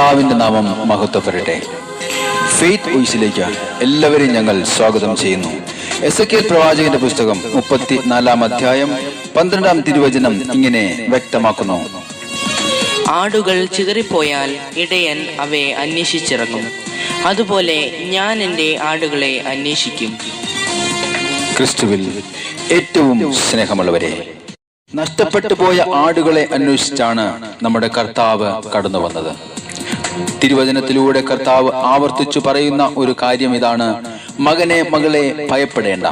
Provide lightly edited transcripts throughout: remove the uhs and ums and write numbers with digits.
കർത്താവിന്റെ നാമം മഹത്വപ്പെടട്ടെ. ഫെയ്ത്ത് വോയിസിലേക്ക് എല്ലാവരെയും ഞങ്ങൾ സ്വാഗതം ചെയ്യുന്നു. എസെക്കിയേൽ പ്രവാചകന്റെ പുസ്തകം 34-ാം അധ്യായം 12-ാം തിരുവചനം ഇങ്ങനെ വ്യക്തമാക്കുന്നു: ആടുകൾ ചിതറിപ്പോയാൽ ഇടയൻ അവയെ അന്വേഷിച്ചിറങ്ങും, അതുപോലെ ഞാൻ എൻ്റെ ആടുകളെ അന്വേഷിക്കും. ക്രിസ്തുവിൽ ഏറ്റവും സ്നേഹമുള്ളവരെ, നഷ്ടപ്പെട്ടു പോയ ആടുകളെ അന്വേഷിച്ചാണ് നമ്മുടെ കർത്താവ് കടന്നു വന്നത്. തിരുവചനത്തിലൂടെ കർത്താവ് ആവർത്തിച്ചു പറയുന്ന ഒരു കാര്യം ഇതാണ്: മകനെ, മകളെ, ഭയപ്പെടേണ്ട.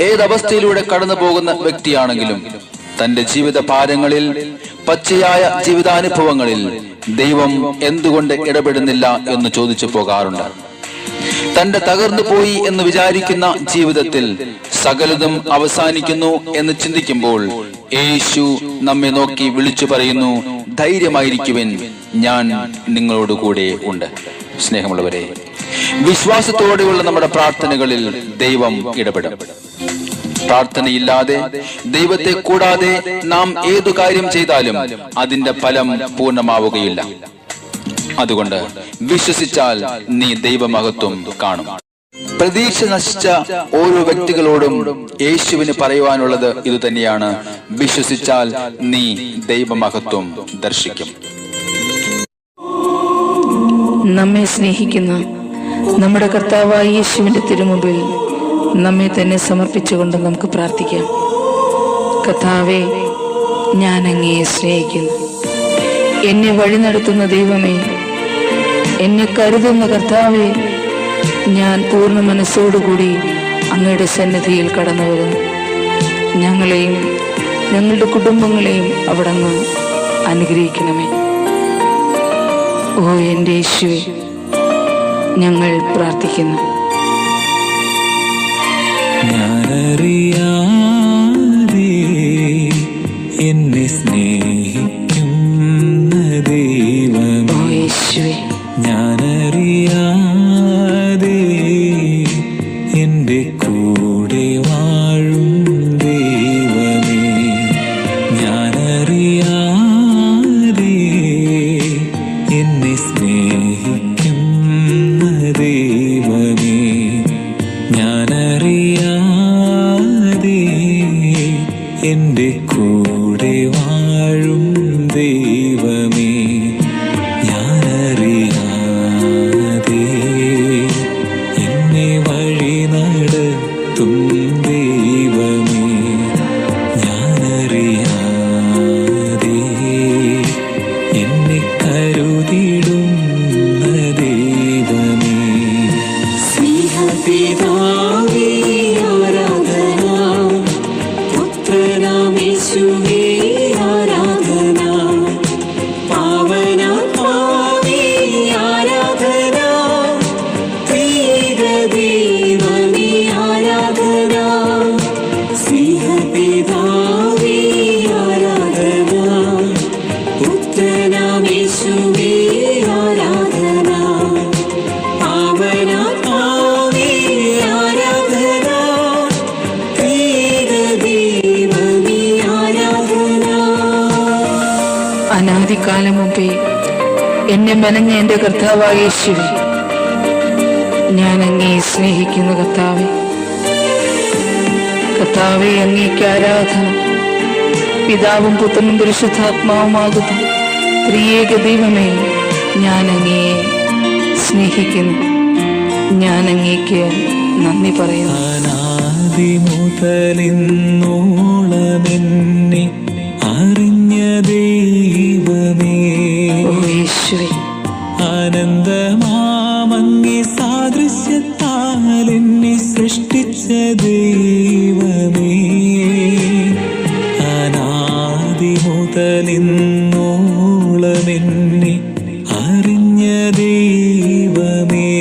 ഏതവസ്ഥയിലൂടെ കടന്നു പോകുന്ന വ്യക്തിയാണെങ്കിലും തന്റെ ജീവിത ഭാരങ്ങളിൽ, പച്ചയായ ജീവിതാനുഭവങ്ങളിൽ ദൈവം എന്തുകൊണ്ട് ഇടപെടുന്നില്ല എന്ന് ചോദിച്ചു പോകാറുണ്ട്. തന്റെ തകർന്നു പോയി എന്ന് വിചാരിക്കുന്ന ജീവിതത്തിൽ സകലതും അവസാനിക്കുന്നു എന്ന് ചിന്തിക്കുമ്പോൾ യേശു നമ്മെ നോക്കി വിളിച്ചു പറയുന്നു: ധൈര്യമായിരിക്കുവിൻ, ഞാൻ നിങ്ങളോട് കൂടെ ഉണ്ട്. സ്നേഹമുള്ളവരെ, വിശ്വാസത്തോടെയുള്ള നമ്മുടെ പ്രാർത്ഥനകളിൽ ദൈവം ഇടപെടും. പ്രാർത്ഥനയില്ലാതെ, ദൈവത്തെ കൂടാതെ നാം ഏതു കാര്യം ചെയ്താലും അതിന്റെ ഫലം പൂർണ്ണമാവുകയില്ല. അതുകൊണ്ട് വിശ്വസിച്ചാൽ നീ ദൈവമഹത്വം കാണും. പ്രതീക്ഷ നശിച്ച ഓരോ വ്യക്തികളോടും യേശുവിന് പറയുവാനുള്ളത് ഇതുതന്നെയാണ്: വിശ്വസിച്ചാൽ നീ ദൈവമഹത്വം ദർശിക്കും. നമ്മെ സ്നേഹിക്കുന്ന നമ്മുടെ കർത്താവായ യേശുവിന്റെ തിരുമുമ്പിൽ നമ്മെ തന്നെ സമർപ്പിച്ചുകൊണ്ട് നമുക്ക് പ്രാർത്ഥിക്കാം. കർത്താവേ, ഞാൻ അങ്ങയെ സ്നേഹിക്കുന്നു. എന്നെ വഴി നടത്തുന്ന ദൈവമേ, എന്നെ കരുതുന്ന കർത്താവേ, ഞാൻ പൂർണ്ണ മനസ്സോടുകൂടി അങ്ങയുടെ സന്നിധിയിൽ കടന്നു വരുന്നു. ഞങ്ങളെയും ഞങ്ങളുടെ കുടുംബങ്ങളെയും അവിടുന്ന് അനുഗ്രഹിക്കണമേ. ഓ എൻ്റെ യേശുവേ, ഞങ്ങൾ പ്രാർത്ഥിക്കുന്നു. ഞാനറിയാതെ എന്നെ സ്നേഹിക്കുന്ന ദൈവമേ, ഞാനറിയാതെ എൻ്റെ കൂടെ വാഴും ദൈവമേ, ഞാനറിയാതെ എന്നെ സ്നേഹിക്കുന്ന ദൈവമേ, ഞാനറിയാതെ എൻ്റെ കൂടെ വാഴും ദൈവമേ, ഞാനറിയാതെ എന്നെ വഴി നടത്തും ദൈവമേ, ഞാനറിയാതെ എന്നെ കരുതിടുന്ന ദൈവമേ. സ്നേഹപിതാവേ ആരാധന, പുത്രനാം യേശുവേ ആരാധന, പാവനാത്മാവേ ആരാധന, ത്രിയേക ദൈവമേ ആരാധന. സ്നേഹപിതാവേ ആരാധന, പുത്രനാം യേശുവേ ആരാധന, പാവനാത്മാവേ ആരാധന, ത്രിയേക ദൈവമേ ആരാധന. അനാദികാലം മുമ്പേ എന്നെ മെനഞ്ഞ എൻ്റെ കർത്താവായ യേശുവേ, ഞാൻ അങ്ങയെ സ്നേഹിക്കുന്നു. കർത്താവേ, കർത്താവേ, അങ്ങേക്ക് ആരാധന. പിതാവും പുത്രനും പരിശുദ്ധാത്മാവുമാകുന്നു ത്രിയേക ദൈവമേ, ഞാൻ അങ്ങയെ സ്നേഹിക്കുന്നു. ഞാൻ അങ്ങേക്ക് നന്ദി പറയുന്നു. അനാദി മുതലിന്നോളമെന്നെ അറിഞ്ഞ ദൈവമേ, ഓ യേശുവേ, ആനന്ദമാമങ്ങി സാദൃശ്യത്താൽ എന്നെ സൃഷ്ടിച്ച ദൈവമേ, അനാദി മുതലിന്നോളമെന്നെ അറിഞ്ഞ ദൈവമേ,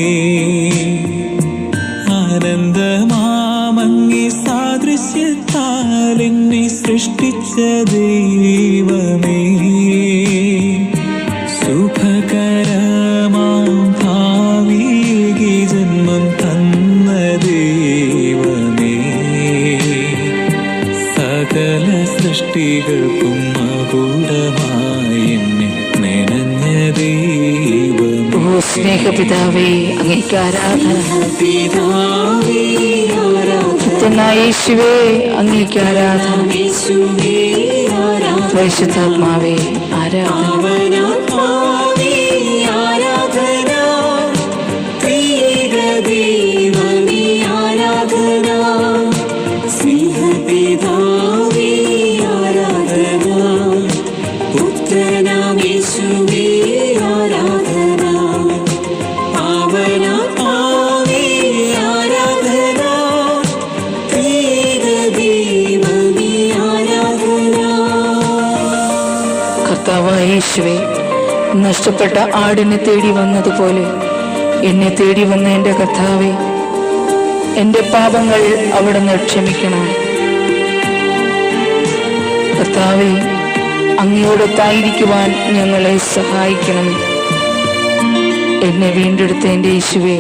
ആനന്ദമാമങ്ങി സാദൃശ്യത്താൽ എന്നെ സൃഷ്ടിച്ച ദൈവമേ, സുഖകരമാം ഭാവിക്ക് ജന്മം തന്ന ദൈവമേ, സകല സൃഷ്ടികൾക്കും മകുടമായി എന്നെ മെനഞ്ഞ ദൈവമേ, പിതാവേ അങ്ങേക്ക് ആരാധന. പുത്രനായ യേശുവേ അങ്ങേക്ക് ആരാധന. പരിശുദ്ധാത്മാവേ ആരാധന. യേശുവേ, നഷ്ടപ്പെട്ട ആടിനെ തേടി വന്നതുപോലെ എന്നെ തേടി വന്ന എൻ്റെ കർത്താവേ, എൻ്റെ പാപങ്ങൾ അവിടുന്ന് ക്ഷമിക്കണം. കർത്താവേ, അങ്ങയോടൊത്തായിരിക്കുവാൻ ഞങ്ങളെ സഹായിക്കണം. എന്നെ വീണ്ടെടുത്ത എൻ്റെ യേശുവേ,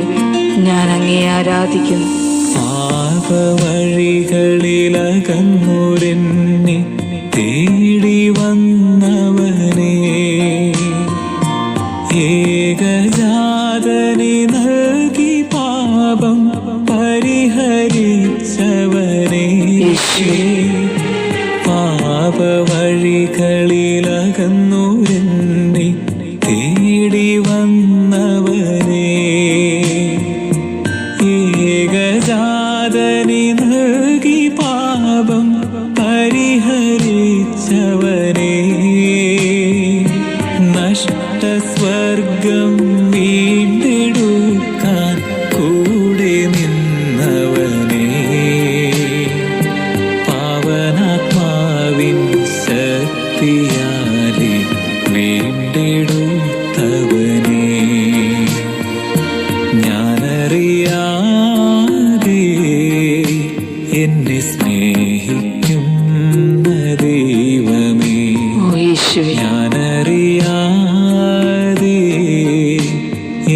ഞാൻ അങ്ങയെ ആരാധിക്കുന്നു. പാപവഴികളിലകന്നൂരെന്നെ തേടി വന്നവനെ, ഏകജാതനെ നൽകി പാപം പരിഹരിച്ചവനെ, പാപവഴികളിലകന്നൂരെന്നെ തേടി വന്നവനെ, ഏകജാതനെ നൽകി പാപം പരിഹരിച്ചവനെ, നഷ്ടസ്വർഗം വീണ്ടെടുക്കാൻ കൂടെ നിന്നവനെ, പാവനാത്മാവിൻ ശക്തിയാലെ വീണ്ടെടുത്തവനെ, ഞാനറിയാതെ എന്നെ സ്നേഹിക്കുന്ന ദൈവമേ, ഞാനറിയാതെ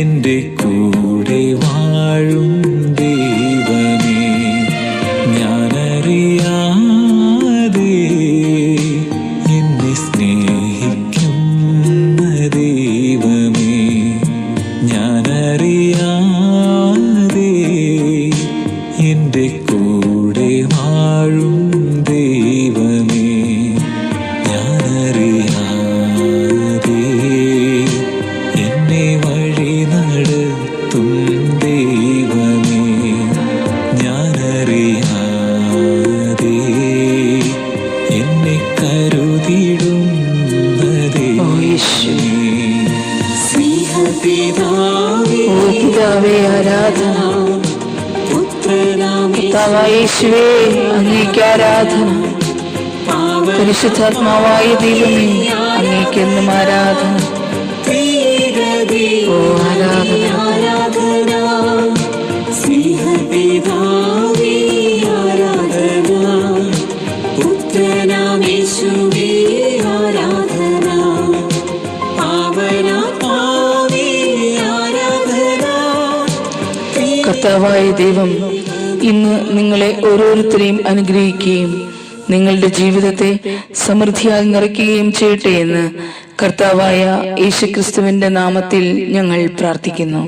എൻ്റെ കൂടെ വാഴും ദൈവമേ, ഞാനറിയാതെ എന്നെ സ്നേഹിക്കുന്ന ദൈവമേ, ഞാനറിയാതെ എൻ്റെ കൂടെ വാഴും ദൈവമേ, ഞാനറിയാതെ എന്നെ വഴി നടത്തും ദൈവമേ, ഞാനറിയാതെ എന്നെ കരുതിടുന്ന ദൈവമേ, സ്നേഹപിതാവേ ആരാധന. പിതാവായ യേശുവേ അങ്ങേക്ക് ആരാധന. പരിശുദ്ധാത്മാവായ ദൈവമേ അങ്ങേക്കെന്നും ആരാധന. ഓ ആരാധന. കർത്താവായ ദൈവം ഇന്ന് നിങ്ങളെ ഓരോരുത്തരെയും അനുഗ്രഹിക്കുകയും നിങ്ങളുടെ ജീവിതത്തെ സമൃദ്ധിയാൽ നിറയ്ക്കുകയും ചെയ്യട്ടെ എന്ന് കർത്താവായ യേശുക്രിസ്തുവിന്റെ നാമത്തിൽ ഞങ്ങൾ പ്രാർത്ഥിക്കുന്നു.